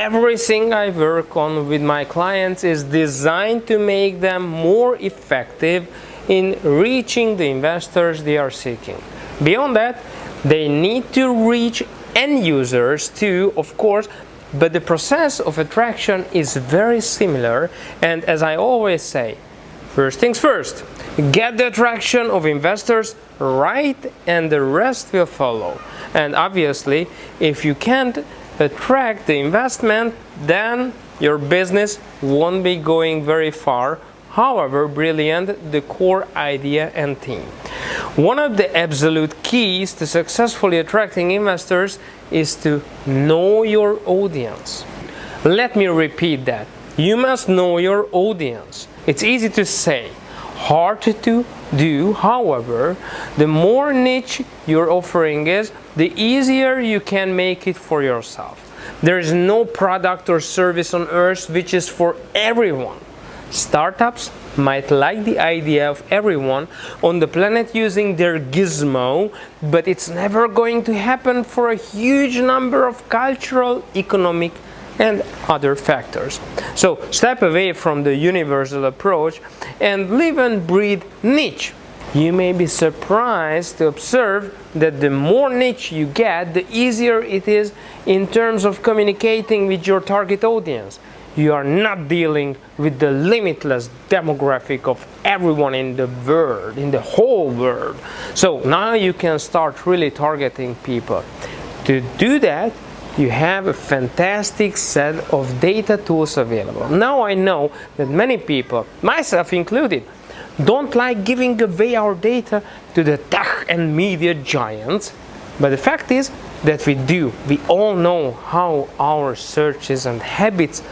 Everything I work on with my clients is designed to make them more effective in reaching the investors they are seeking. Beyond that, they need to reach end users too, of course, but the process of attraction is very similar, and as I always say, first things first, get the attraction of investors right and the rest will follow. And obviously, if you can't attract the investment, then your business won't be going very far, however brilliant the core idea and theme. One of the absolute keys to successfully attracting investors is to know your audience. Let me repeat that. You must know your audience. It's easy to say, hard to do. However, the more niche your offering is, the easier you can make it for yourself. There is no product or service on earth which is for everyone. Startups might like the idea of everyone on the planet using their gizmo, but it's never going to happen for a huge number of cultural, economic, and other factors. So step away from the universal approach and live and breathe niche. You may be surprised to observe that the more niche you get, the easier it is in terms of communicating with your target audience. You are not dealing with the limitless demographic of everyone in the world, in the whole world. So now you can start really targeting people. To do that, you have a fantastic set of data tools available. Now I know that many people, myself included, don't like giving away our data to the tech and media giants, but the fact is that we do. We all know how our searches and habits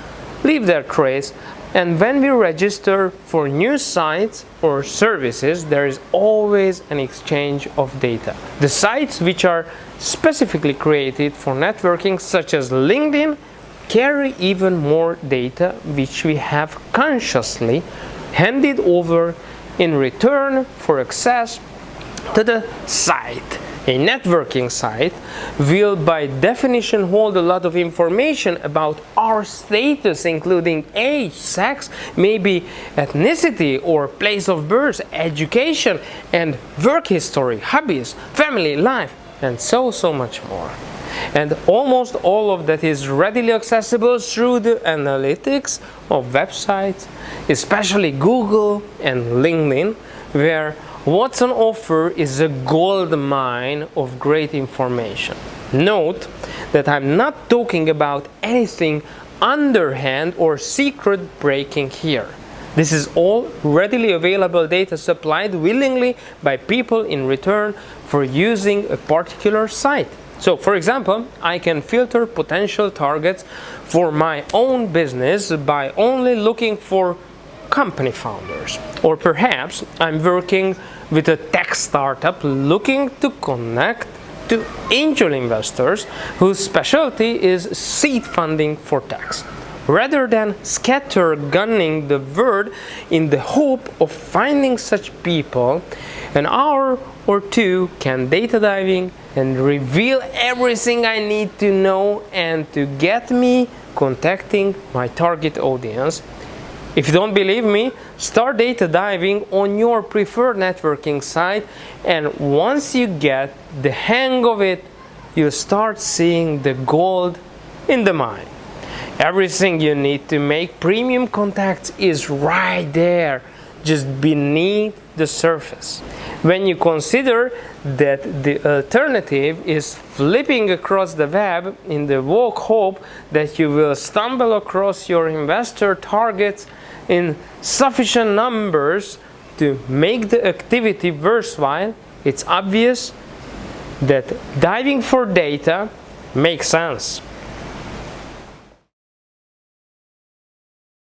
leave their trace, and when we register for new sites or services, there is always an exchange of data. The sites which are specifically created for networking, such as LinkedIn, carry even more data which we have consciously handed over in return for access to the site. A networking site will by definition hold a lot of information about our status, including age, sex, maybe ethnicity or place of birth, education and work history, hobbies, family life, and so much more. And almost all of that is readily accessible through the analytics of websites, especially Google and LinkedIn, where what's on offer is a gold mine of great information. Note that I'm not talking about anything underhand or secret breaking here. This is all readily available data supplied willingly by people in return for using a particular site. So, for example, I can filter potential targets for my own business by only looking for company founders. Or perhaps I'm working with a tech startup looking to connect to angel investors whose specialty is seed funding for techs. Rather than scattergunning the word in the hope of finding such people, an hour or two can data diving and reveal everything I need to know and to get me contacting my target audience. If you don't believe me, start data diving on your preferred networking site, and once you get the hang of it, you'll start seeing the gold in the mine. Everything you need to make premium contacts is right there, just beneath the surface. When you consider that the alternative is flipping across the web in the vague hope that you will stumble across your investor targets in sufficient numbers to make the activity worthwhile, it's obvious that diving for data makes sense.